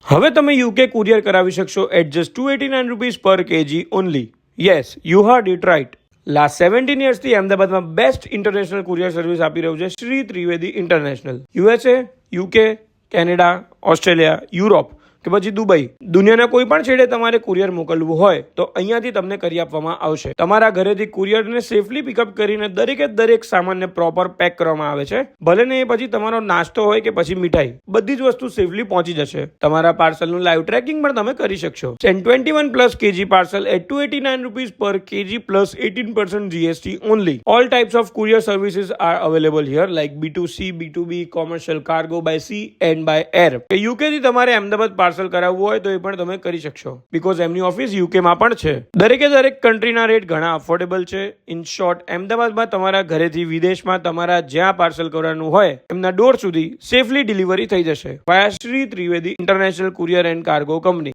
હવે તમે UK courier કરાવી શકશો એટ જસ્ટ ₹289 પર KG only. Yes, you heard it right. Last 17 યર્સથી અમદાવાદમાં બેસ્ટ ઇન્ટરનેશનલ કુરિયર સર્વિસ આપી રહ્યું છે Shri Trivedi international. USA, UK, Canada, Australia, Europe કે પછી દુબઈ, દુનિયાના કોઈ પણ છેડે તમારે કુરિયર મોકલવું હોય તો અહીંયાથી તમને કરી આપવામાં આવશે. તમારા ઘરેથી કુરિયરને સેફલી પિકઅપ કરીને દરેક સામાનને પ્રોપર પેક કરવામાં આવે છે. ભલે ને એ પછી તમારો નાસ્તો હોય કે પછી મીઠાઈ, બધી જ વસ્તુ સેફલી પહોંચી જશે. તમારા પાર્સલનું લાઈવ ટ્રેકિંગ પણ તમે કરી શકશો. 21+ kg પાર્સલ એટ ₹289 પર KG plus 18% GST only. All types of courier services are available here like B2C, B2B, commercial, cargo by sea and by air. યુકેથી તમારે અમદાવાદ પાર્સલ કરાવવું હોય તો એ પણ તમે કરી શકશો, બીકોઝ એમની ઓફિસ યુકેમાં પણ છે. દરેક કન્ટ્રીના રેટ ઘણા અફોર્ડેબલ છે. ઇન શોર્ટ, અમદાવાદમાં તમારા ઘરેથી વિદેશમાં તમારા જ્યાં પાર્સલ કરવાનું હોય એમના ડોર સુધી સેફલી ડિલિવરી થઈ જશે via Shri Trivedi international courier and cargo company.